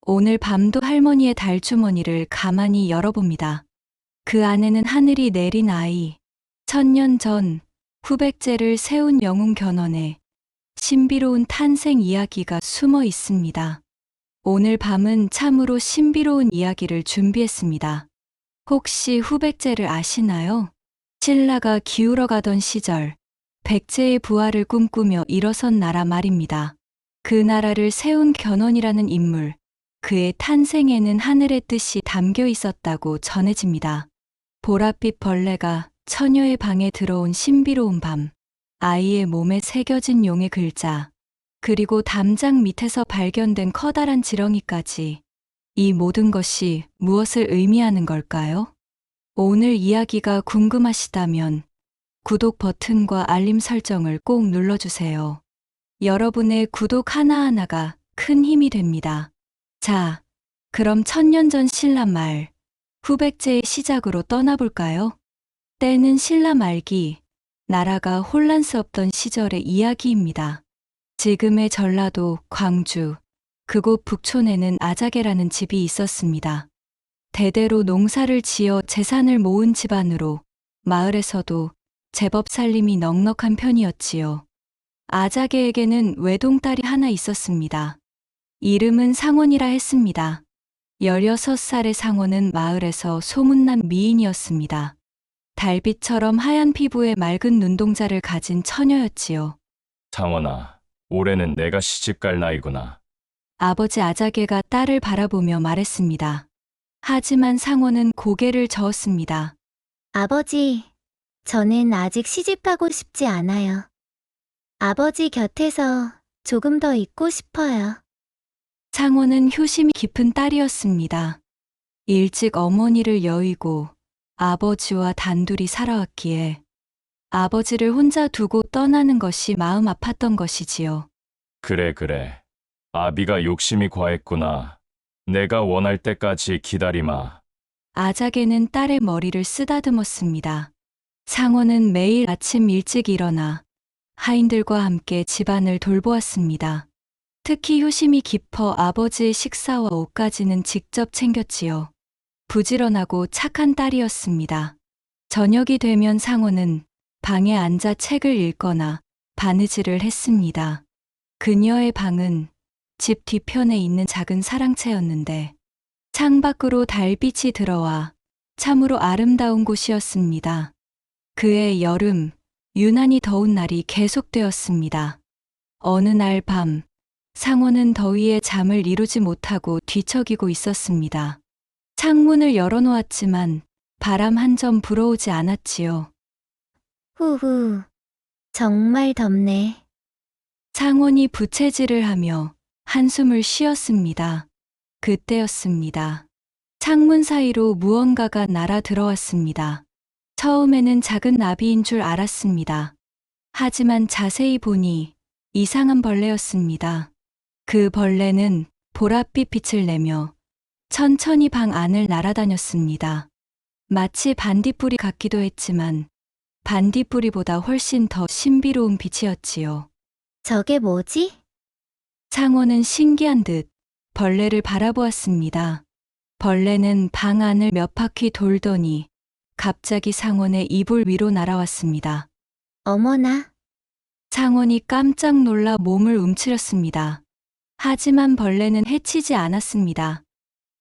오늘 밤도 할머니의 달주머니를 가만히 열어봅니다. 그 안에는 하늘이 내린 아이, 천년 전 후백제를 세운 영웅 견훤의 신비로운 탄생 이야기가 숨어 있습니다. 오늘 밤은 참으로 신비로운 이야기를 준비했습니다. 혹시 후백제를 아시나요? 신라가 기울어가던 시절, 백제의 부활을 꿈꾸며 일어선 나라 말입니다. 그 나라를 세운 견훤이라는 인물, 그의 탄생에는 하늘의 뜻이 담겨 있었다고 전해집니다. 보랏빛 벌레가 처녀의 방에 들어온 신비로운 밤, 아이의 몸에 새겨진 용의 글자, 그리고 담장 밑에서 발견된 커다란 지렁이까지, 이 모든 것이 무엇을 의미하는 걸까요? 오늘 이야기가 궁금하시다면 구독 버튼과 알림 설정을 꼭 눌러주세요. 여러분의 구독 하나하나가 큰 힘이 됩니다. 자, 그럼 천년 전 신라 말, 후백제의 시작으로 떠나볼까요? 때는 신라 말기, 나라가 혼란스럽던 시절의 이야기입니다. 지금의 전라도, 광주, 그곳 북촌에는 아자개라는 집이 있었습니다. 대대로 농사를 지어 재산을 모은 집안으로 마을에서도 제법 살림이 넉넉한 편이었지요. 아자개에게는 외동딸이 하나 있었습니다. 이름은 상원이라 했습니다. 16살의 상원은 마을에서 소문난 미인이었습니다. 달빛처럼 하얀 피부에 맑은 눈동자를 가진 처녀였지요. 상원아, 올해는 내가 시집갈 나이구나. 아버지 아자개가 딸을 바라보며 말했습니다. 하지만 상원은 고개를 저었습니다. 아버지, 저는 아직 시집가고 싶지 않아요. 아버지 곁에서 조금 더 있고 싶어요. 상원은 효심이 깊은 딸이었습니다. 일찍 어머니를 여의고 아버지와 단둘이 살아왔기에 아버지를 혼자 두고 떠나는 것이 마음 아팠던 것이지요. 그래. 아비가 욕심이 과했구나. 내가 원할 때까지 기다리마. 아자개는 딸의 머리를 쓰다듬었습니다. 상원은 매일 아침 일찍 일어나 하인들과 함께 집안을 돌보았습니다. 특히 효심이 깊어 아버지의 식사와 옷까지는 직접 챙겼지요. 부지런하고 착한 딸이었습니다. 저녁이 되면 상원은 방에 앉아 책을 읽거나 바느질을 했습니다. 그녀의 방은 집 뒤편에 있는 작은 사랑채였는데 창밖으로 달빛이 들어와 참으로 아름다운 곳이었습니다. 그해 여름, 유난히 더운 날이 계속되었습니다. 어느 날 밤, 상원은 더위에 잠을 이루지 못하고 뒤척이고 있었습니다. 창문을 열어놓았지만 바람 한 점 불어오지 않았지요. 후후, 정말 덥네. 상원이 부채질을 하며 한숨을 쉬었습니다. 그때였습니다. 창문 사이로 무언가가 날아 들어왔습니다. 처음에는 작은 나비인 줄 알았습니다. 하지만 자세히 보니 이상한 벌레였습니다. 그 벌레는 보랏빛 빛을 내며 천천히 방 안을 날아다녔습니다. 마치 반딧불이 같기도 했지만 반딧불이보다 훨씬 더 신비로운 빛이었지요. 저게 뭐지? 상원은 신기한 듯 벌레를 바라보았습니다. 벌레는 방 안을 몇 바퀴 돌더니 갑자기 상원의 이불 위로 날아왔습니다. 어머나, 상원이 깜짝 놀라 몸을 움츠렸습니다. 하지만 벌레는 해치지 않았습니다.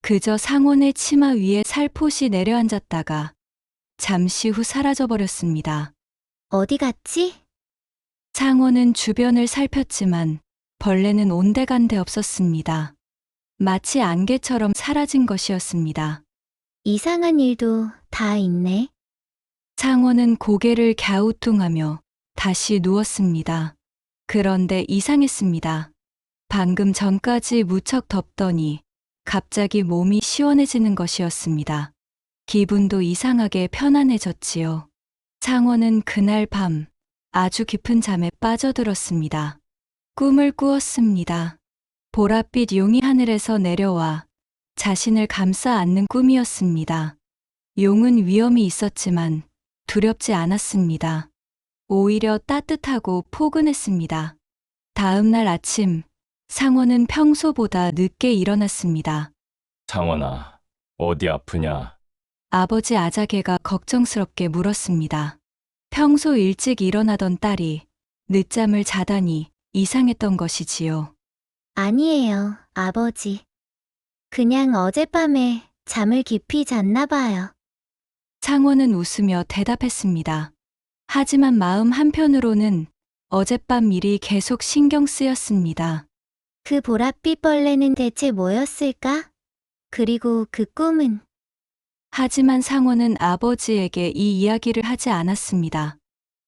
그저 상원의 치마 위에 살포시 내려앉았다가 잠시 후 사라져버렸습니다. 어디 갔지? 상원은 주변을 살폈지만 벌레는 온데간데 없었습니다. 마치 안개처럼 사라진 것이었습니다. 이상한 일도 다 있네. 상원은 고개를 갸우뚱하며 다시 누웠습니다. 그런데 이상했습니다. 방금 전까지 무척 덥더니 갑자기 몸이 시원해지는 것이었습니다. 기분도 이상하게 편안해졌지요. 상원은 그날 밤 아주 깊은 잠에 빠져들었습니다. 꿈을 꾸었습니다. 보랏빛 용이 하늘에서 내려와 자신을 감싸 안는 꿈이었습니다. 용은 위험이 있었지만 두렵지 않았습니다. 오히려 따뜻하고 포근했습니다. 다음 날 아침, 상원은 평소보다 늦게 일어났습니다. 상원아, 어디 아프냐? 아버지 아자개가 걱정스럽게 물었습니다. 평소 일찍 일어나던 딸이 늦잠을 자다니 이상했던 것이지요. 아니에요, 아버지. 그냥 어젯밤에 잠을 깊이 잤나 봐요. 상원은 웃으며 대답했습니다. 하지만 마음 한편으로는 어젯밤 일이 계속 신경 쓰였습니다. 그 보랏빛 벌레는 대체 뭐였을까? 그리고 그 꿈은 하지만 상원은 아버지에게 이 이야기를 하지 않았습니다.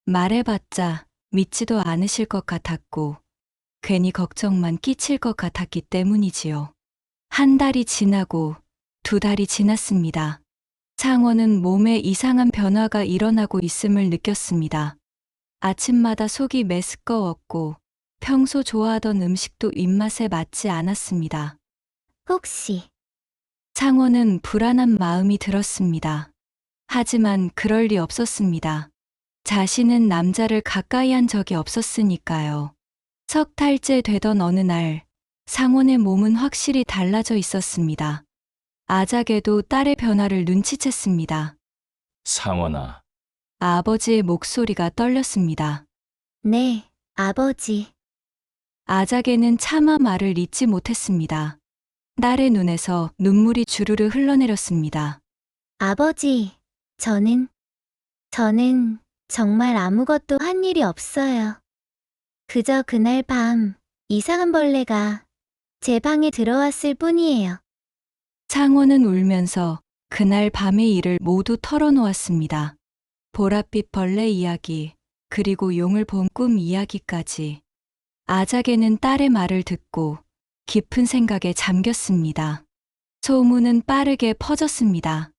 말해봤자 믿지도 않으실 것 같았고, 괜히 걱정만 끼칠 것 같았기 때문이지요. 한 달이 지나고 2달이 지났습니다. 상원은 몸에 이상한 변화가 일어나고 있음을 느꼈습니다. 아침마다 속이 메스꺼웠고, 평소 좋아하던 음식도 입맛에 맞지 않았습니다. 혹시 상원은 불안한 마음이 들었습니다. 하지만 그럴 리 없었습니다. 자신은 남자를 가까이 한 적이 없었으니까요. 3달째 되던 어느 날, 상원의 몸은 확실히 달라져 있었습니다. 아작에도 딸의 변화를 눈치챘습니다. 상원아, 아버지의 목소리가 떨렸습니다. 네, 아버지. 아작에는 차마 말을 잇지 못했습니다. 딸의 눈에서 눈물이 주르르 흘러내렸습니다. 아버지, 저는 정말 아무것도 한 일이 없어요. 그저 그날 밤 이상한 벌레가 제 방에 들어왔을 뿐이에요. 상원은 울면서 그날 밤의 일을 모두 털어놓았습니다. 보랏빛 벌레 이야기, 그리고 용을 본 꿈 이야기까지. 아작에는 딸의 말을 듣고 깊은 생각에 잠겼습니다. 소문은 빠르게 퍼졌습니다.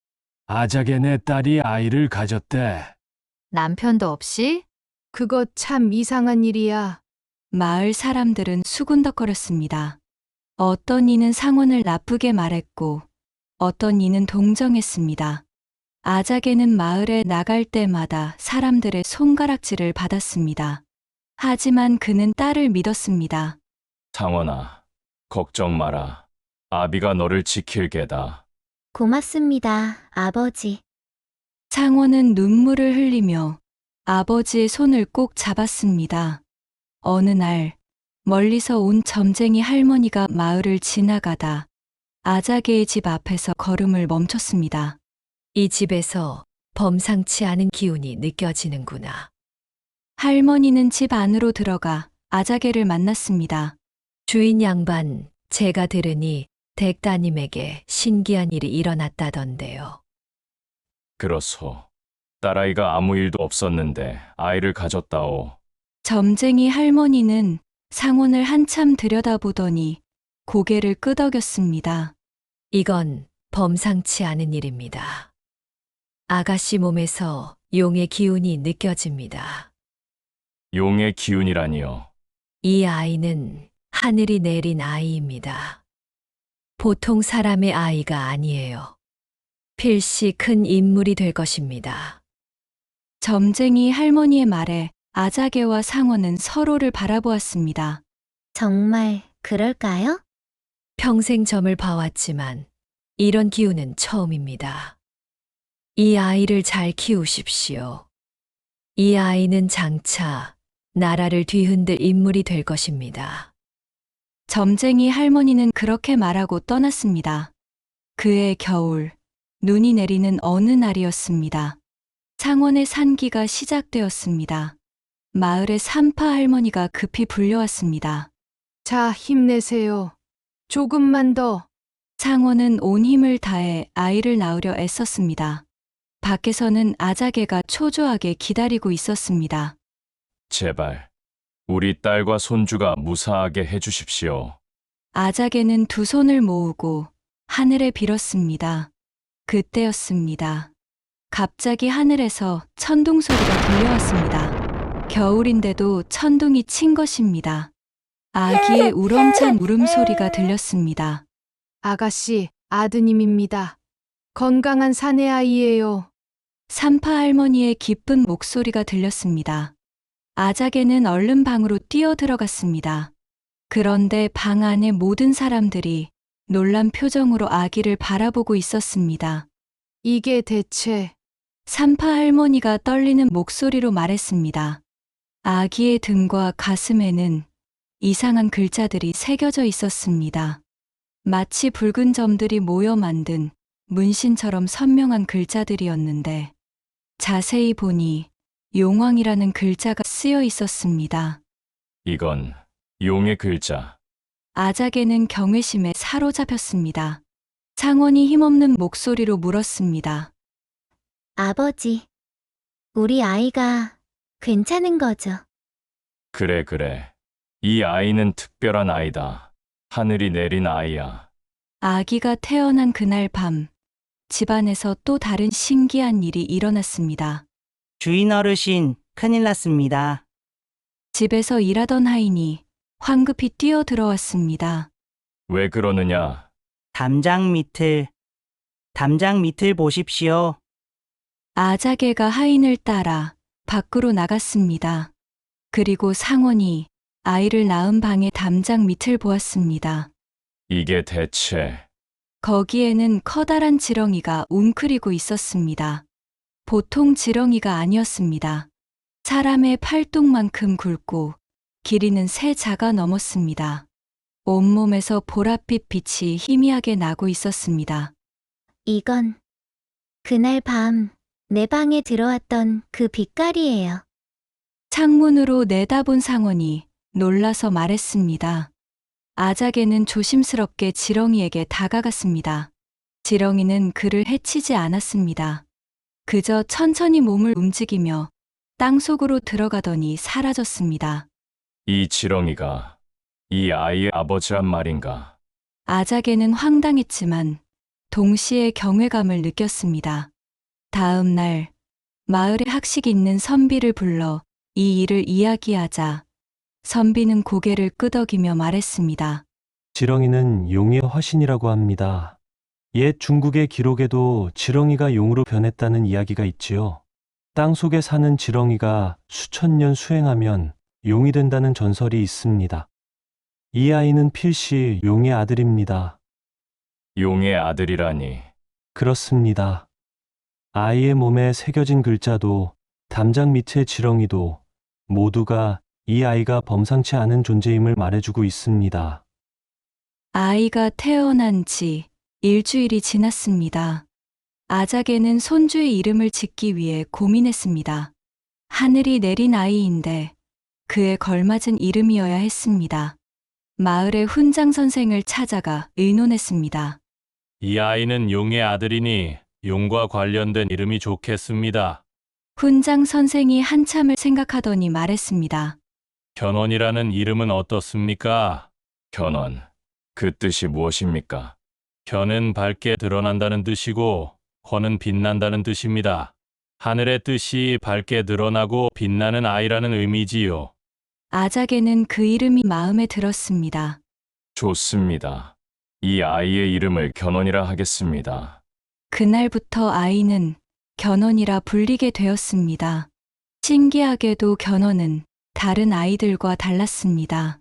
아작의 내 딸이 아이를 가졌대. 남편도 없이? 그거 참 이상한 일이야. 마을 사람들은 수군덕거렸습니다. 어떤 이는 상원을 나쁘게 말했고, 어떤 이는 동정했습니다. 아작에는 마을에 나갈 때마다 사람들의 손가락질을 받았습니다. 하지만 그는 딸을 믿었습니다. 상원아, 걱정 마라. 아비가 너를 지킬 게다. 고맙습니다, 아버지. 상원은 눈물을 흘리며 아버지의 손을 꼭 잡았습니다. 어느 날, 멀리서 온 점쟁이 할머니가 마을을 지나가다 아자개의 집 앞에서 걸음을 멈췄습니다. 이 집에서 범상치 않은 기운이 느껴지는구나. 할머니는 집 안으로 들어가 아자개를 만났습니다. 주인 양반, 제가 들으니 댁 따님에게 신기한 일이 일어났다던데요. 그렇소. 딸아이가 아무 일도 없었는데 아이를 가졌다오. 점쟁이 할머니는 상원을 한참 들여다보더니 고개를 끄덕였습니다. 이건 범상치 않은 일입니다. 아가씨 몸에서 용의 기운이 느껴집니다. 용의 기운이라니요. 이 아이는 하늘이 내린 아이입니다. 보통 사람의 아이가 아니에요. 필시 큰 인물이 될 것입니다. 점쟁이 할머니의 말에 아자개와 상원은 서로를 바라보았습니다. 정말 그럴까요? 평생 점을 봐왔지만 이런 기운은 처음입니다. 이 아이를 잘 키우십시오. 이 아이는 장차 나라를 뒤흔들 인물이 될 것입니다. 점쟁이 할머니는 그렇게 말하고 떠났습니다. 그해 겨울, 눈이 내리는 어느 날이었습니다. 상원의 산기가 시작되었습니다. 마을의 산파 할머니가 급히 불려왔습니다. 자, 힘내세요. 조금만 더. 상원은 온 힘을 다해 아이를 낳으려 애썼습니다. 밖에서는 아자개가 초조하게 기다리고 있었습니다. 제발, 우리 딸과 손주가 무사하게 해주십시오. 아자개는 두 손을 모으고 하늘에 빌었습니다. 그때였습니다. 갑자기 하늘에서 천둥 소리가 들려왔습니다. 겨울인데도 천둥이 친 것입니다. 아기의 우렁찬 울음소리가 들렸습니다. 아가씨, 아드님입니다. 건강한 사내 아이예요. 산파 할머니의 기쁜 목소리가 들렸습니다. 아자개는 얼른 방으로 뛰어 들어갔습니다. 그런데 방 안의 모든 사람들이 놀란 표정으로 아기를 바라보고 있었습니다. 이게 대체 산파 할머니가 떨리는 목소리로 말했습니다. 아기의 등과 가슴에는 이상한 글자들이 새겨져 있었습니다. 마치 붉은 점들이 모여 만든 문신처럼 선명한 글자들이었는데 자세히 보니 용왕이라는 글자가 쓰여 있었습니다. 이건 용의 글자. 아작에는 경외심에 사로잡혔습니다. 창원이 힘없는 목소리로 물었습니다. 아버지, 우리 아이가 괜찮은 거죠? 그래, 그래. 이 아이는 특별한 아이다. 하늘이 내린 아이야. 아기가 태어난 그날 밤, 집안에서 또 다른 신기한 일이 일어났습니다. 주인 어르신, 큰일 났습니다. 집에서 일하던 하인이 황급히 뛰어 들어왔습니다. 왜 그러느냐? 담장 밑을 보십시오. 아자개가 하인을 따라 밖으로 나갔습니다. 그리고 상원이 아이를 낳은 방의 담장 밑을 보았습니다. 이게 대체 거기에는 커다란 지렁이가 웅크리고 있었습니다. 보통 지렁이가 아니었습니다. 사람의 팔뚝만큼 굵고 길이는 3자가 넘었습니다. 온몸에서 보랏빛 빛이 희미하게 나고 있었습니다. 이건 그날 밤 내 방에 들어왔던 그 빛깔이에요. 창문으로 내다본 상원이 놀라서 말했습니다. 아자개는 조심스럽게 지렁이에게 다가갔습니다. 지렁이는 그를 해치지 않았습니다. 그저 천천히 몸을 움직이며 땅속으로 들어가더니 사라졌습니다. 이 지렁이가 이 아이의 아버지란 말인가? 아자개는 황당했지만 동시에 경외감을 느꼈습니다. 다음 날 마을에 학식 있는 선비를 불러 이 일을 이야기하자 선비는 고개를 끄덕이며 말했습니다. 지렁이는 용의 화신이라고 합니다. 옛 중국의 기록에도 지렁이가 용으로 변했다는 이야기가 있지요. 땅속에 사는 지렁이가 수천 년 수행하면 용이 된다는 전설이 있습니다. 이 아이는 필시 용의 아들입니다. 용의 아들이라니. 그렇습니다. 아이의 몸에 새겨진 글자도 담장 밑의 지렁이도 모두가 이 아이가 범상치 않은 존재임을 말해주고 있습니다. 아이가 태어난 지 일주일이 지났습니다. 아자개는 손주의 이름을 짓기 위해 고민했습니다. 하늘이 내린 아이인데 그에 걸맞은 이름이어야 했습니다. 마을의 훈장 선생을 찾아가 의논했습니다. 이 아이는 용의 아들이니 용과 관련된 이름이 좋겠습니다. 훈장 선생이 한참을 생각하더니 말했습니다. 견원이라는 이름은 어떻습니까? 견원. 그 뜻이 무엇입니까? 견은 밝게 드러난다는 뜻이고 권은 빛난다는 뜻입니다. 하늘의 뜻이 밝게 드러나고 빛나는 아이라는 의미지요. 아자개는 그 이름이 마음에 들었습니다. 좋습니다. 이 아이의 이름을 견원이라 하겠습니다. 그날부터 아이는 견원이라 불리게 되었습니다. 신기하게도 견원은 다른 아이들과 달랐습니다.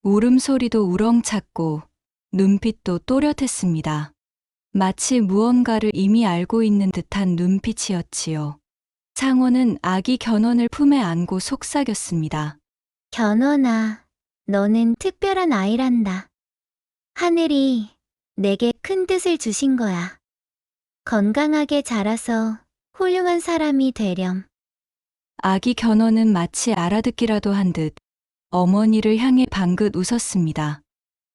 울음소리도 우렁찼고 눈빛도 또렷했습니다. 마치 무언가를 이미 알고 있는 듯한 눈빛이었지요. 상원은 아기 견원을 품에 안고 속삭였습니다. 견원아, 너는 특별한 아이란다. 하늘이 내게 큰 뜻을 주신 거야. 건강하게 자라서 훌륭한 사람이 되렴. 아기 견원은 마치 알아듣기라도 한 듯 어머니를 향해 방긋 웃었습니다.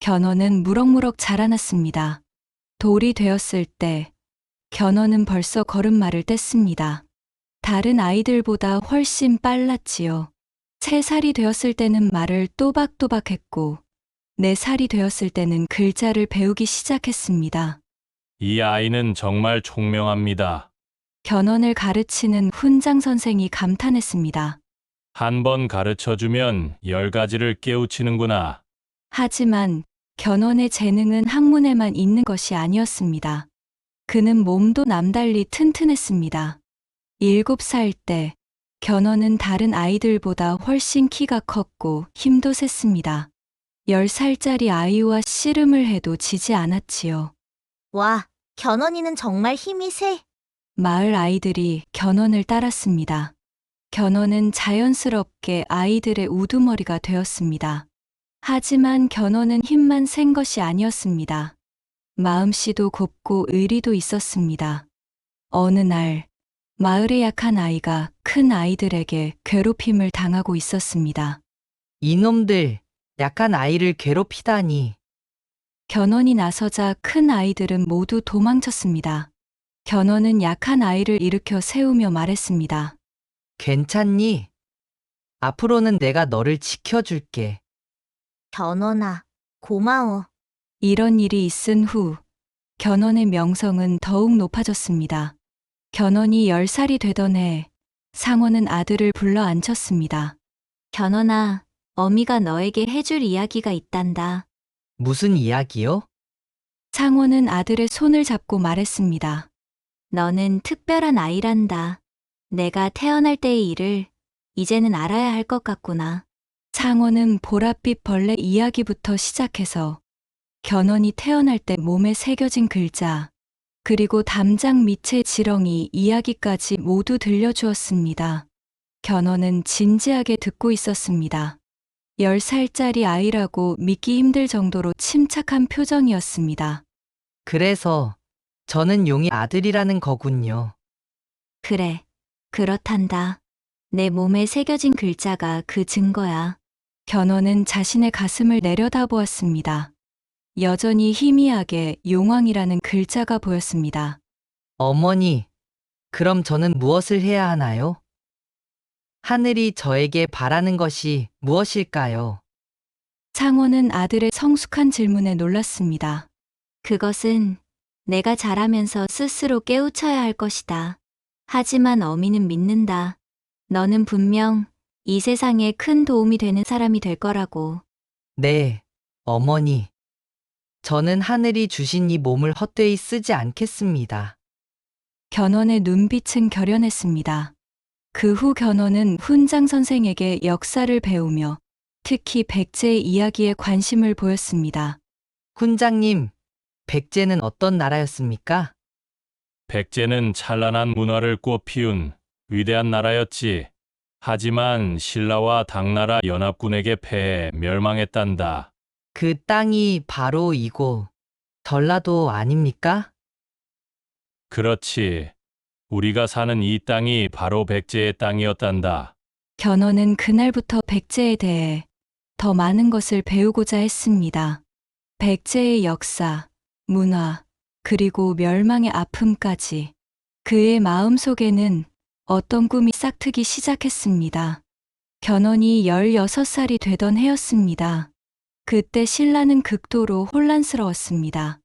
견원은 무럭무럭 자라났습니다. 돌이 되었을 때 견원은 벌써 걸음마를 뗐습니다. 다른 아이들보다 훨씬 빨랐지요. 3살이 되었을 때는 말을 또박또박 했고 4살이 되었을 때는 글자를 배우기 시작했습니다. 이 아이는 정말 총명합니다. 견원을 가르치는 훈장 선생이 감탄했습니다. 한 번 가르쳐주면 10가지를 깨우치는구나. 하지만 견원의 재능은 학문에만 있는 것이 아니었습니다. 그는 몸도 남달리 튼튼했습니다. 7살 때 견원은 다른 아이들보다 훨씬 키가 컸고 힘도 셌습니다. 10살짜리 아이와 씨름을 해도 지지 않았지요. 와, 견원이는 정말 힘이 세. 마을 아이들이 견원을 따랐습니다. 견원은 자연스럽게 아이들의 우두머리가 되었습니다. 하지만 견원은 힘만 센 것이 아니었습니다. 마음씨도 곱고 의리도 있었습니다. 어느 날, 마을의 약한 아이가 큰 아이들에게 괴롭힘을 당하고 있었습니다. 이놈들, 약한 아이를 괴롭히다니. 견원이 나서자 큰 아이들은 모두 도망쳤습니다. 견원은 약한 아이를 일으켜 세우며 말했습니다. 괜찮니? 앞으로는 내가 너를 지켜줄게. 견원아, 고마워. 이런 일이 있은 후 견원의 명성은 더욱 높아졌습니다. 견원이 10살이 되던 해 상원은 아들을 불러 앉혔습니다. 견원아, 어미가 너에게 해줄 이야기가 있단다. 무슨 이야기요? 상원은 아들의 손을 잡고 말했습니다. 너는 특별한 아이란다. 내가 태어날 때의 일을 이제는 알아야 할 것 같구나. 상원은 보랏빛 벌레 이야기부터 시작해서 견원이 태어날 때 몸에 새겨진 글자, 그리고 담장 밑의 지렁이 이야기까지 모두 들려주었습니다. 견원은 진지하게 듣고 있었습니다. 10살짜리 아이라고 믿기 힘들 정도로 침착한 표정이었습니다. 그래서 저는 용의 아들이라는 거군요. 그래, 그렇단다. 내 몸에 새겨진 글자가 그 증거야. 견원은 자신의 가슴을 내려다보았습니다. 여전히 희미하게 용왕이라는 글자가 보였습니다. 어머니, 그럼 저는 무엇을 해야 하나요? 하늘이 저에게 바라는 것이 무엇일까요? 상원은 아들의 성숙한 질문에 놀랐습니다. 그것은 내가 자라면서 스스로 깨우쳐야 할 것이다. 하지만 어미는 믿는다. 너는 분명 이 세상에 큰 도움이 되는 사람이 될 거라고. 네, 어머니. 저는 하늘이 주신 이 몸을 헛되이 쓰지 않겠습니다. 견원의 눈빛은 결연했습니다. 그 후 견원은 훈장 선생에게 역사를 배우며 특히 백제의 이야기에 관심을 보였습니다. 훈장님, 백제는 어떤 나라였습니까? 백제는 찬란한 문화를 꽃피운 위대한 나라였지. 하지만 신라와 당나라 연합군에게 패해 멸망했단다. 그 땅이 바로 이곳, 전라도 아닙니까? 그렇지. 우리가 사는 이 땅이 바로 백제의 땅이었단다. 견원은 그날부터 백제에 대해 더 많은 것을 배우고자 했습니다. 백제의 역사, 문화, 그리고 멸망의 아픔까지. 그의 마음속에는 어떤 꿈이 싹트기 시작했습니다. 견원이 16살이 되던 해였습니다. 그때 신라는 극도로 혼란스러웠습니다.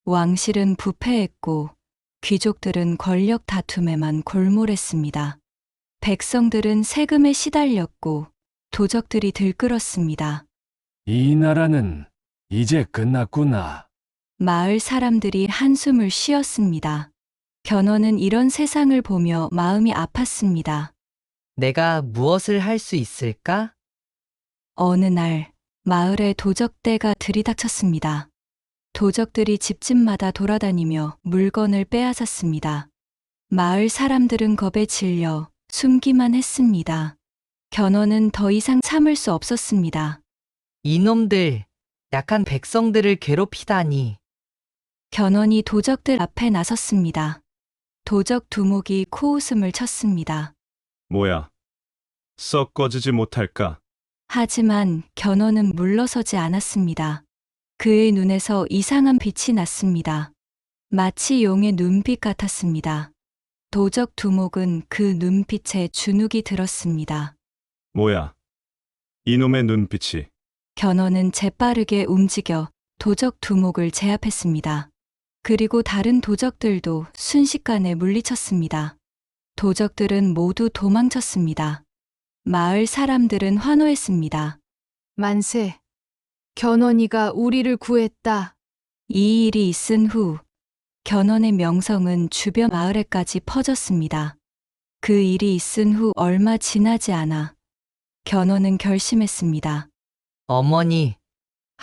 왕실은 부패했고 귀족들은 권력 다툼에만 골몰했습니다. 백성들은 세금에 시달렸고 도적들이 들끓었습니다. 이 나라는 이제 끝났구나. 마을 사람들이 한숨을 쉬었습니다. 견원은 이런 세상을 보며 마음이 아팠습니다. 내가 무엇을 할 수 있을까? 어느 날 마을에 도적대가 들이닥쳤습니다. 도적들이 집집마다 돌아다니며 물건을 빼앗았습니다. 마을 사람들은 겁에 질려 숨기만 했습니다. 견원은 더 이상 참을 수 없었습니다. 이놈들, 약한 백성들을 괴롭히다니. 견원이 도적들 앞에 나섰습니다. 도적 두목이 코웃음을 쳤습니다. 뭐야? 썩 꺼지지 못할까? 하지만 견원은 물러서지 않았습니다. 그의 눈에서 이상한 빛이 났습니다. 마치 용의 눈빛 같았습니다. 도적 두목은 그 눈빛에 주눅이 들었습니다. 뭐야? 이놈의 눈빛이. 견원은 재빠르게 움직여 도적 두목을 제압했습니다. 그리고 다른 도적들도 순식간에 물리쳤습니다. 도적들은 모두 도망쳤습니다. 마을 사람들은 환호했습니다. 만세. 견원이가 우리를 구했다. 이 일이 있은 후 견원의 명성은 주변 마을에까지 퍼졌습니다. 그 일이 있은 후 얼마 지나지 않아 견원은 결심했습니다. 어머니,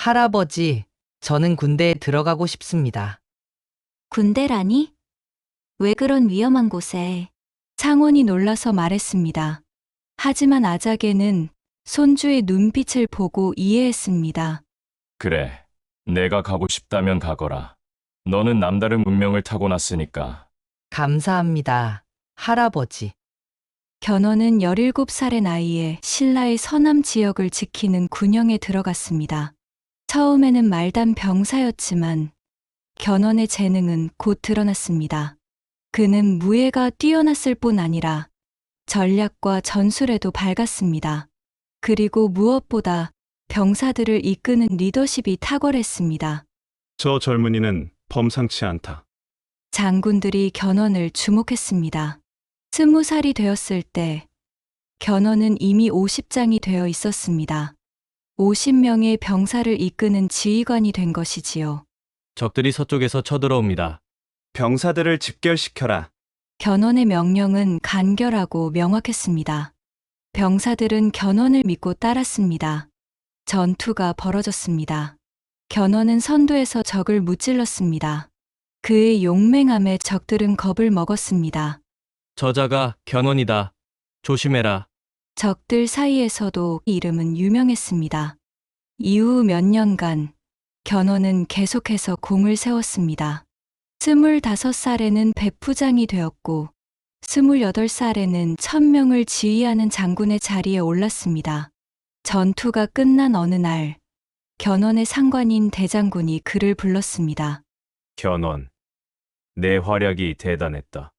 할아버지, 저는 군대에 들어가고 싶습니다. 군대라니? 왜 그런 위험한 곳에? 창원이 놀라서 말했습니다. 하지만 아작에는 손주의 눈빛을 보고 이해했습니다. 그래, 내가 가고 싶다면 가거라. 너는 남다른 운명을 타고났으니까. 감사합니다, 할아버지. 견훤은 17살의 나이에 신라의 서남 지역을 지키는 군영에 들어갔습니다. 처음에는 말단 병사였지만 견훤의 재능은 곧 드러났습니다. 그는 무예가 뛰어났을 뿐 아니라 전략과 전술에도 밝았습니다. 그리고 무엇보다 병사들을 이끄는 리더십이 탁월했습니다. 저 젊은이는 범상치 않다. 장군들이 견훤을 주목했습니다. 20살이 되었을 때 견훤은 이미 50장이 되어 있었습니다. 50명의 병사를 이끄는 지휘관이 된 것이지요. 적들이 서쪽에서 쳐들어옵니다. 병사들을 집결시켜라. 견훤의 명령은 간결하고 명확했습니다. 병사들은 견훤을 믿고 따랐습니다. 전투가 벌어졌습니다. 견훤은 선두에서 적을 무찔렀습니다. 그의 용맹함에 적들은 겁을 먹었습니다. 저자가 견훤이다. 조심해라. 적들 사이에서도 이름은 유명했습니다. 이후 몇 년간 견훤은 계속해서 공을 세웠습니다. 25살에는 백부장이 되었고 28살에는 1000명을 지휘하는 장군의 자리에 올랐습니다. 전투가 끝난 어느 날 견훤의 상관인 대장군이 그를 불렀습니다. 견훤, 내 활약이 대단했다.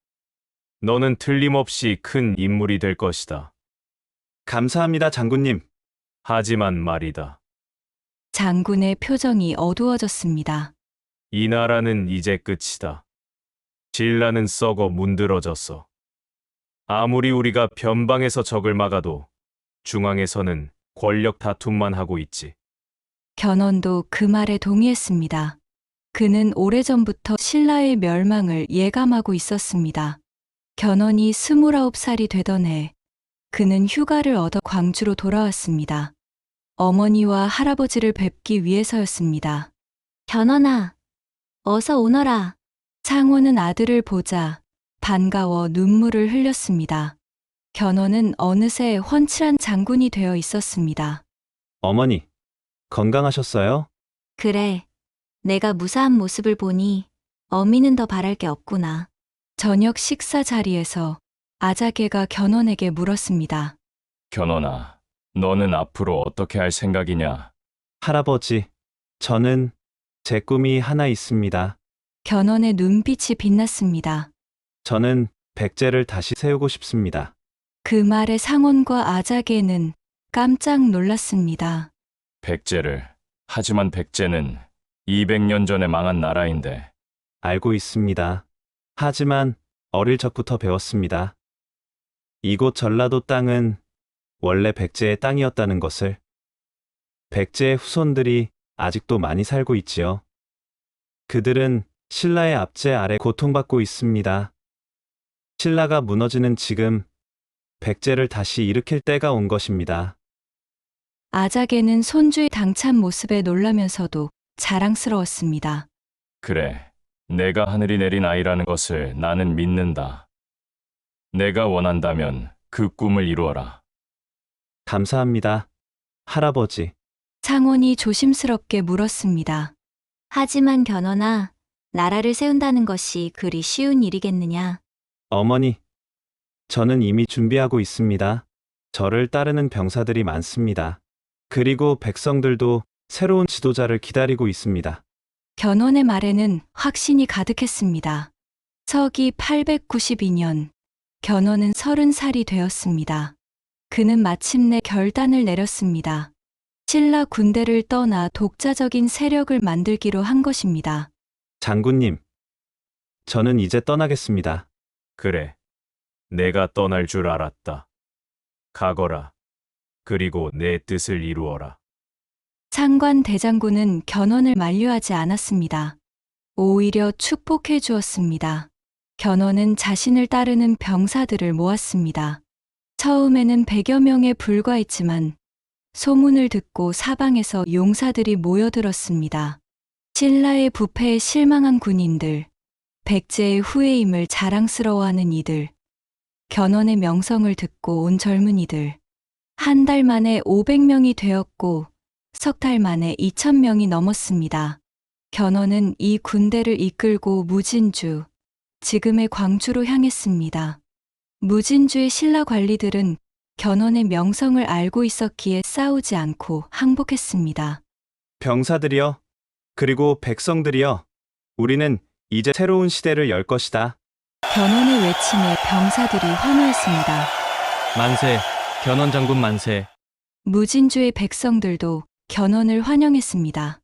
너는 틀림없이 큰 인물이 될 것이다. 감사합니다, 장군님. 하지만 말이다. 장군의 표정이 어두워졌습니다. 이 나라는 이제 끝이다. 신라는 썩어 문드러졌어. 아무리 우리가 변방에서 적을 막아도 중앙에서는 권력 다툼만 하고 있지. 견훤도 그 말에 동의했습니다. 그는 오래전부터 신라의 멸망을 예감하고 있었습니다. 견훤이 29살이 되던 해 그는 휴가를 얻어 광주로 돌아왔습니다. 어머니와 할아버지를 뵙기 위해서였습니다. 견훤아, 어서 오너라. 창원은 아들을 보자 반가워 눈물을 흘렸습니다. 견훤은 어느새 훤칠한 장군이 되어 있었습니다. 어머니, 건강하셨어요? 그래. 내가 무사한 모습을 보니 어미는 더 바랄 게 없구나. 저녁 식사 자리에서 아자개가 견훤에게 물었습니다. 견훤아, 너는 앞으로 어떻게 할 생각이냐? 할아버지, 저는 제 꿈이 하나 있습니다. 견훤의 눈빛이 빛났습니다. 저는 백제를 다시 세우고 싶습니다. 그 말에 상원과 아자개는 깜짝 놀랐습니다. 백제를. 하지만 백제는 200년 전에 망한 나라인데. 알고 있습니다. 하지만 어릴 적부터 배웠습니다. 이곳 전라도 땅은 원래 백제의 땅이었다는 것을. 백제의 후손들이 아직도 많이 살고 있지요. 그들은 신라의 압제 아래 고통받고 있습니다. 신라가 무너지는 지금 백제를 다시 일으킬 때가 온 것입니다. 아자개는 손주의 당찬 모습에 놀라면서도 자랑스러웠습니다. 그래, 내가 하늘이 내린 아이라는 것을 나는 믿는다. 내가 원한다면 그 꿈을 이루어라. 감사합니다, 할아버지. 창원이 조심스럽게 물었습니다. 하지만 견훤아, 나라를 세운다는 것이 그리 쉬운 일이겠느냐? 어머니, 저는 이미 준비하고 있습니다. 저를 따르는 병사들이 많습니다. 그리고 백성들도 새로운 지도자를 기다리고 있습니다. 견훤의 말에는 확신이 가득했습니다. 서기 892년, 견훤은 30살이 되었습니다. 그는 마침내 결단을 내렸습니다. 신라 군대를 떠나 독자적인 세력을 만들기로 한 것입니다. 장군님, 저는 이제 떠나겠습니다. 그래, 내가 떠날 줄 알았다. 가거라. 그리고 내 뜻을 이루어라. 상관 대장군은 견훤을 만류하지 않았습니다. 오히려 축복해 주었습니다. 견훤은 자신을 따르는 병사들을 모았습니다. 처음에는 100여 명에 불과했지만 소문을 듣고 사방에서 용사들이 모여들었습니다. 신라의 부패에 실망한 군인들, 백제의 후예임을 자랑스러워하는 이들, 견훤의 명성을 듣고 온 젊은이들. 한 달 만에 500명이 되었고 석 달 만에 2000명이 넘었습니다. 견훤은 이 군대를 이끌고 무진주, 지금의 광주로 향했습니다. 무진주의 신라 관리들은 견훤의 명성을 알고 있었기에 싸우지 않고 항복했습니다. 병사들이여, 그리고 백성들이여, 우리는 이제 새로운 시대를 열 것이다. 견훤의 외침에 병사들이 환호했습니다. 만세, 견훤 장군 만세. 무진주의 백성들도 견훤을 환영했습니다.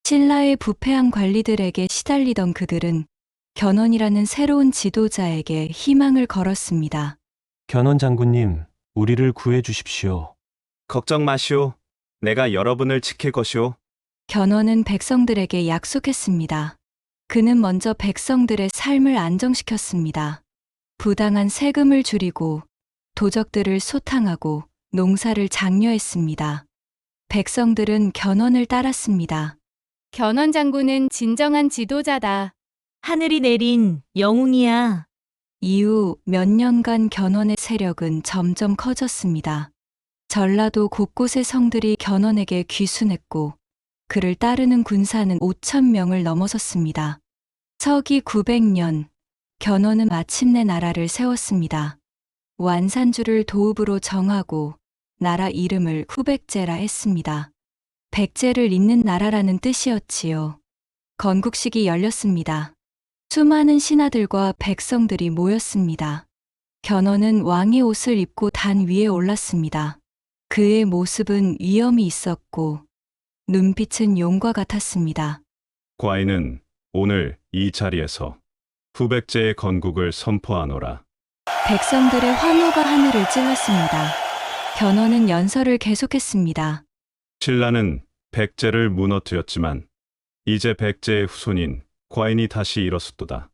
신라의 부패한 관리들에게 시달리던 그들은 견훤이라는 새로운 지도자에게 희망을 걸었습니다. 견훤 장군님, 우리를 구해 주십시오. 걱정 마시오. 내가 여러분을 지킬 것이오. 견훤은 백성들에게 약속했습니다. 그는 먼저 백성들의 삶을 안정시켰습니다. 부당한 세금을 줄이고 도적들을 소탕하고 농사를 장려했습니다. 백성들은 견훤을 따랐습니다. 견훤 장군은 진정한 지도자다. 하늘이 내린 영웅이야. 이후 몇 년간 견훤의 세력은 점점 커졌습니다. 전라도 곳곳의 성들이 견훤에게 귀순했고 그를 따르는 군사는 5,000명을 넘어섰습니다. 서기 900년, 견훤은 마침내 나라를 세웠습니다. 완산주를 도읍으로 정하고 나라 이름을 후백제라 했습니다. 백제를 잇는 나라라는 뜻이었지요. 건국식이 열렸습니다. 수많은 신하들과 백성들이 모였습니다. 견훤은 왕의 옷을 입고 단 위에 올랐습니다. 그의 모습은 위엄이 있었고 눈빛은 용과 같았습니다. 과인은 오늘 이 자리에서 후백제의 건국을 선포하노라. 백성들의 환호가 하늘을 찔렀습니다. 견훤은 연설을 계속했습니다. 신라는 백제를 무너뜨렸지만 이제 백제의 후손인 과인이 다시 일어섰도다.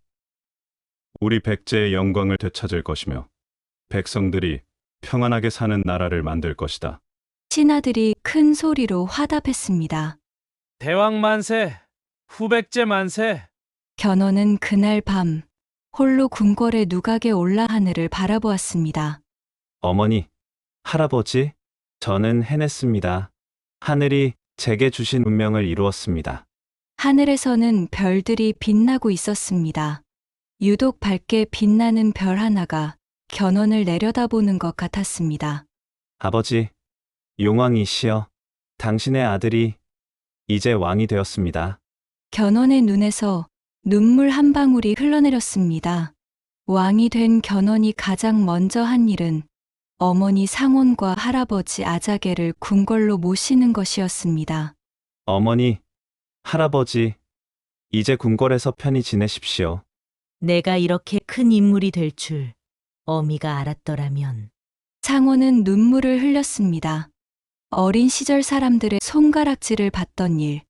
우리 백제의 영광을 되찾을 것이며 백성들이 평안하게 사는 나라를 만들 것이다. 신하들이 큰 소리로 화답했습니다. 대왕 만세, 후백제 만세. 견훤은 그날 밤 홀로 궁궐의 누각에 올라 하늘을 바라보았습니다. 어머니, 할아버지, 저는 해냈습니다. 하늘이 제게 주신 운명을 이루었습니다. 하늘에서는 별들이 빛나고 있었습니다. 유독 밝게 빛나는 별 하나가 견훤을 내려다보는 것 같았습니다. 아버지, 용왕이시여, 당신의 아들이 이제 왕이 되었습니다. 견훤의 눈에서 눈물 한 방울이 흘러내렸습니다. 왕이 된 견훤이 가장 먼저 한 일은 어머니 상온과 할아버지 아자개를 궁궐로 모시는 것이었습니다. 어머니, 할아버지, 이제 궁궐에서 편히 지내십시오. 내가 이렇게 큰 인물이 될 줄 어미가 알았더라면. 상온은 눈물을 흘렸습니다. 어린 시절 사람들의 손가락질을 받던 일,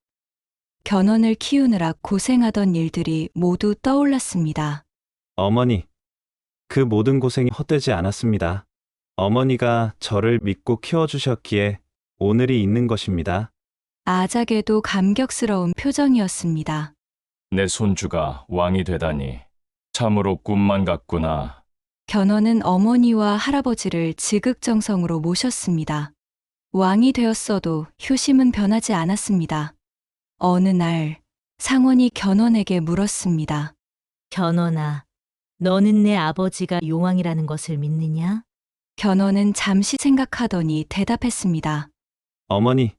견훤을 키우느라 고생하던 일들이 모두 떠올랐습니다. 어머니, 그 모든 고생이 헛되지 않았습니다. 어머니가 저를 믿고 키워주셨기에 오늘이 있는 것입니다. 아작에도 감격스러운 표정이었습니다. 내 손주가 왕이 되다니 참으로 꿈만 같구나. 견훤은 어머니와 할아버지를 지극정성으로 모셨습니다. 왕이 되었어도 효심은 변하지 않았습니다. 어느 날 상원이 견훤에게 물었습니다. 견훤아, 너는 내 아버지가 용왕이라는 것을 믿느냐? 견훤은 잠시 생각하더니 대답했습니다. 어머니,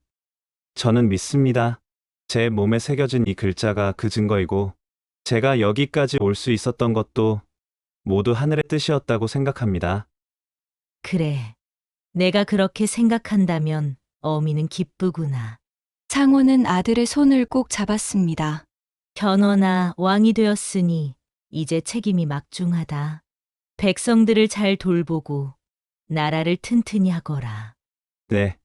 저는 믿습니다. 제 몸에 새겨진 이 글자가 그 증거이고 제가 여기까지 올 수 있었던 것도 모두 하늘의 뜻이었다고 생각합니다. 그래, 내가 그렇게 생각한다면 어미는 기쁘구나. 상원은 아들의 손을 꼭 잡았습니다. 견훤아, 왕이 되었으니 이제 책임이 막중하다. 백성들을 잘 돌보고 나라를 튼튼히 하거라. 네,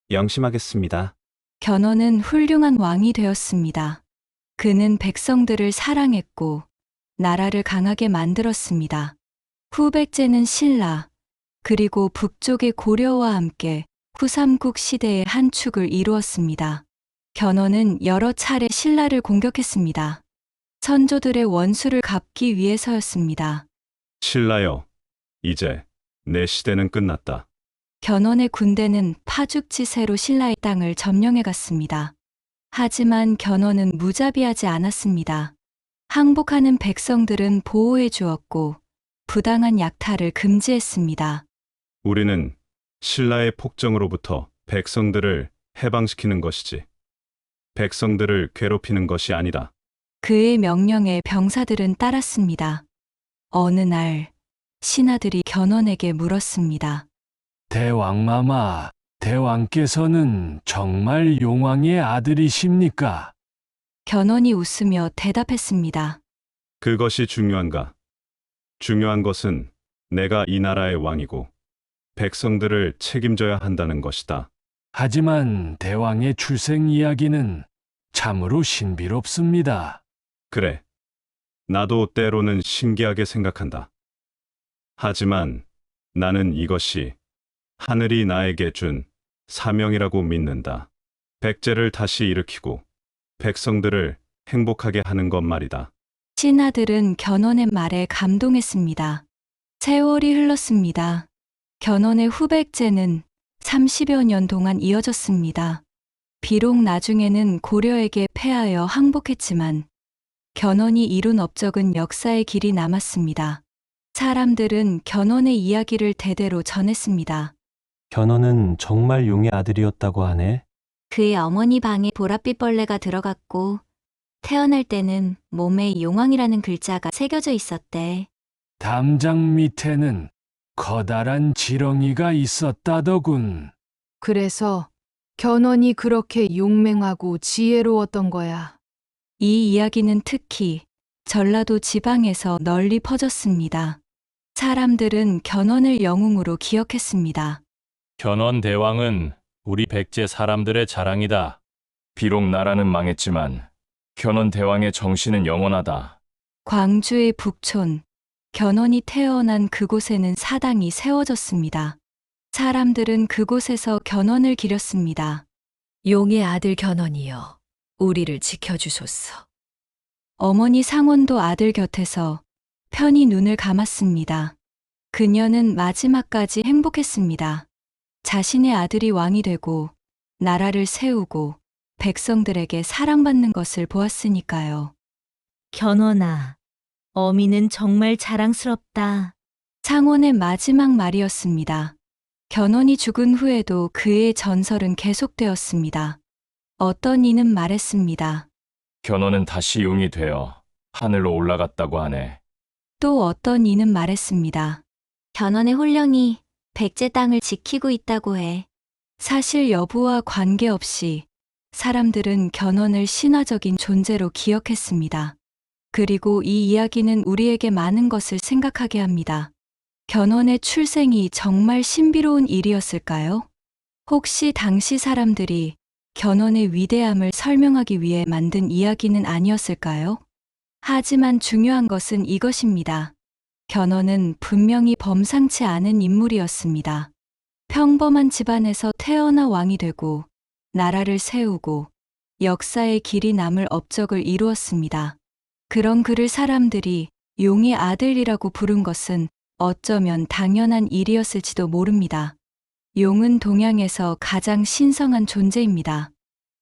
명심하겠습니다. 견훤은 훌륭한 왕이 되었습니다. 그는 백성들을 사랑했고 나라를 강하게 만들었습니다. 후백제는 신라, 그리고 북쪽의 고려와 함께 후삼국 시대의 한 축을 이루었습니다. 견훤은 여러 차례 신라를 공격했습니다. 선조들의 원수를 갚기 위해서였습니다. 신라여, 이제 내 시대는 끝났다. 견훤의 군대는 파죽지세로 신라의 땅을 점령해 갔습니다. 하지만 견훤은 무자비하지 않았습니다. 항복하는 백성들은 보호해 주었고 부당한 약탈을 금지했습니다. 우리는 신라의 폭정으로부터 백성들을 해방시키는 것이지, 백성들을 괴롭히는 것이 아니다. 그의 명령에 병사들은 따랐습니다. 어느 날 신하들이 견훤에게 물었습니다. 대왕마마, 대왕께서는 정말 용왕의 아들이십니까? 견훤이 웃으며 대답했습니다. 그것이 중요한가? 중요한 것은 내가 이 나라의 왕이고 백성들을 책임져야 한다는 것이다. 하지만 대왕의 출생 이야기는 참으로 신비롭습니다. 그래, 나도 때로는 신기하게 생각한다. 하지만 나는 이것이 하늘이 나에게 준 사명이라고 믿는다. 백제를 다시 일으키고 백성들을 행복하게 하는 것 말이다. 신하들은 견훤의 말에 감동했습니다. 세월이 흘렀습니다. 견훤의 후백제는 30여 년 동안 이어졌습니다. 비록 나중에는 고려에게 패하여 항복했지만 견훤이 이룬 업적은 역사의 길이 남았습니다. 사람들은 견훤의 이야기를 대대로 전했습니다. 견훤은 정말 용의 아들이었다고 하네. 그의 어머니 방에 보랏빛 벌레가 들어갔고 태어날 때는 몸에 용왕이라는 글자가 새겨져 있었대. 담장 밑에는 커다란 지렁이가 있었다더군. 그래서 견훤이 그렇게 용맹하고 지혜로웠던 거야. 이 이야기는 특히 전라도 지방에서 널리 퍼졌습니다. 사람들은 견훤을 영웅으로 기억했습니다. 견훤 대왕은 우리 백제 사람들의 자랑이다. 비록 나라는 망했지만 견훤 대왕의 정신은 영원하다. 광주의 북촌, 견훤이 태어난 그곳에는 사당이 세워졌습니다. 사람들은 그곳에서 견훤을 기렸습니다. 용의 아들 견훤이여, 우리를 지켜주소서. 어머니 상원도 아들 곁에서 편히 눈을 감았습니다. 그녀는 마지막까지 행복했습니다. 자신의 아들이 왕이 되고 나라를 세우고 백성들에게 사랑받는 것을 보았으니까요. 견훤아, 어미는 정말 자랑스럽다. 상원의 마지막 말이었습니다. 견훤이 죽은 후에도 그의 전설은 계속되었습니다. 어떤 이는 말했습니다. 견훤은 다시 용이 되어 하늘로 올라갔다고 하네. 또 어떤 이는 말했습니다. 견훤의 혼령이 백제 땅을 지키고 있다고 해. 사실 여부와 관계없이 사람들은 견훤을 신화적인 존재로 기억했습니다. 그리고 이 이야기는 우리에게 많은 것을 생각하게 합니다. 견훤의 출생이 정말 신비로운 일이었을까요? 혹시 당시 사람들이 견훤의 위대함을 설명하기 위해 만든 이야기는 아니었을까요? 하지만 중요한 것은 이것입니다. 견훤은 분명히 범상치 않은 인물이었습니다. 평범한 집안에서 태어나 왕이 되고 나라를 세우고 역사의 길이 남을 업적을 이루었습니다. 그런 그를 사람들이 용의 아들이라고 부른 것은 어쩌면 당연한 일이었을지도 모릅니다. 용은 동양에서 가장 신성한 존재입니다.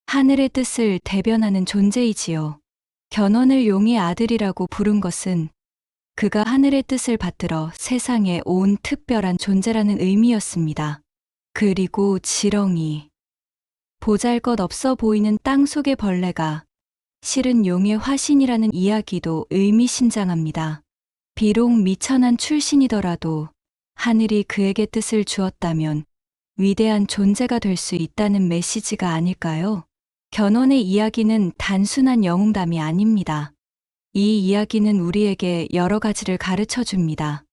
하늘의 뜻을 대변하는 존재이지요. 견훤을 용의 아들이라고 부른 것은 그가 하늘의 뜻을 받들어 세상에 온 특별한 존재라는 의미였습니다. 그리고 지렁이. 보잘것없어 보이는 땅 속의 벌레가 실은 용의 화신이라는 이야기도 의미심장합니다. 비록 미천한 출신이더라도 하늘이 그에게 뜻을 주었다면 위대한 존재가 될 수 있다는 메시지가 아닐까요? 견훤의 이야기는 단순한 영웅담이 아닙니다. 이 이야기는 우리에게 여러 가지를 가르쳐 줍니다.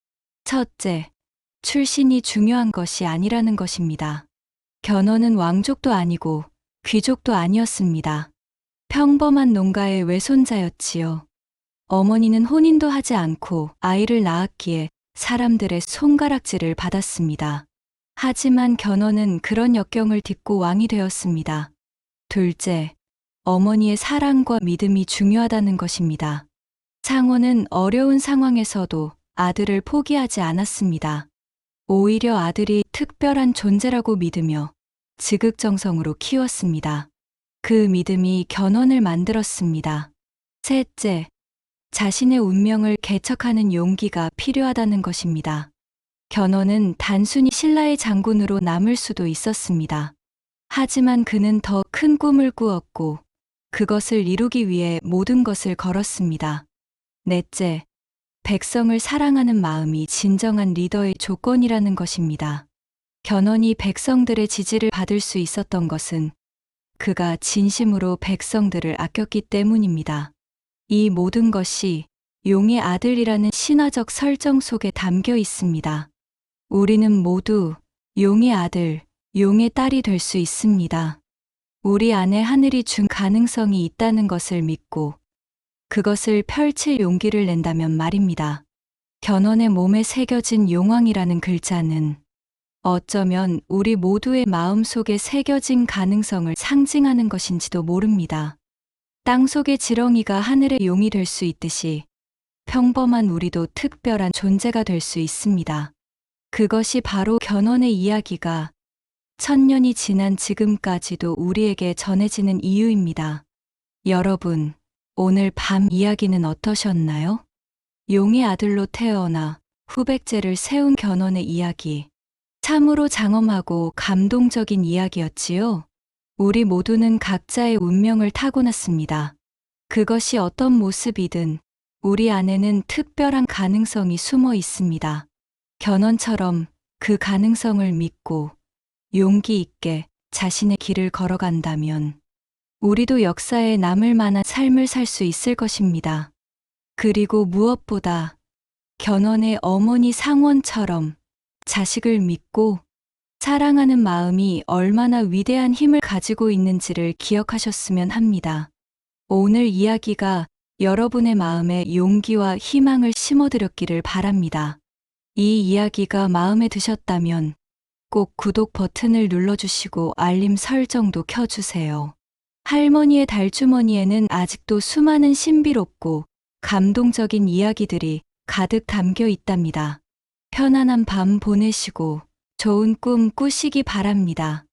첫째, 출신이 중요한 것이 아니라는 것입니다. 견훤은 왕족도 아니고 귀족도 아니었습니다. 평범한 농가의 외손자였지요. 어머니는 혼인도 하지 않고 아이를 낳았기에 사람들의 손가락질을 받았습니다. 하지만 견훤은 그런 역경을 딛고 왕이 되었습니다. 둘째, 어머니의 사랑과 믿음이 중요하다는 것입니다. 상원은 어려운 상황에서도 아들을 포기하지 않았습니다. 오히려 아들이 특별한 존재라고 믿으며 지극정성으로 키웠습니다. 그 믿음이 견훤을 만들었습니다. 셋째, 자신의 운명을 개척하는 용기가 필요하다는 것입니다. 견훤은 단순히 신라의 장군으로 남을 수도 있었습니다. 하지만 그는 더 큰 꿈을 꾸었고 그것을 이루기 위해 모든 것을 걸었습니다. 넷째, 백성을 사랑하는 마음이 진정한 리더의 조건이라는 것입니다. 견훤이 백성들의 지지를 받을 수 있었던 것은 그가 진심으로 백성들을 아꼈기 때문입니다. 이 모든 것이 용의 아들이라는 신화적 설정 속에 담겨 있습니다. 우리는 모두 용의 아들, 용의 딸이 될 수 있습니다. 우리 안에 하늘이 준 가능성이 있다는 것을 믿고 그것을 펼칠 용기를 낸다면 말입니다. 견훤의 몸에 새겨진 용왕이라는 글자는 어쩌면 우리 모두의 마음속에 새겨진 가능성을 상징하는 것인지도 모릅니다. 땅속의 지렁이가 하늘의 용이 될 수 있듯이 평범한 우리도 특별한 존재가 될 수 있습니다. 그것이 바로 견훤의 이야기가 1000년이 지난 지금까지도 우리에게 전해지는 이유입니다. 여러분, 오늘 밤 이야기는 어떠셨나요? 용의 아들로 태어나 후백제를 세운 견훤의 이야기. 참으로 장엄하고 감동적인 이야기였지요. 우리 모두는 각자의 운명을 타고났습니다. 그것이 어떤 모습이든 우리 안에는 특별한 가능성이 숨어 있습니다. 견훤처럼 그 가능성을 믿고 용기 있게 자신의 길을 걸어간다면 우리도 역사에 남을 만한 삶을 살 수 있을 것입니다. 그리고 무엇보다 견훤의 어머니 상원처럼 자식을 믿고 사랑하는 마음이 얼마나 위대한 힘을 가지고 있는지를 기억하셨으면 합니다. 오늘 이야기가 여러분의 마음에 용기와 희망을 심어드렸기를 바랍니다. 이 이야기가 마음에 드셨다면 꼭 구독 버튼을 눌러주시고 알림 설정도 켜주세요. 할머니의 달주머니에는 아직도 수많은 신비롭고 감동적인 이야기들이 가득 담겨 있답니다. 편안한 밤 보내시고 좋은 꿈 꾸시기 바랍니다.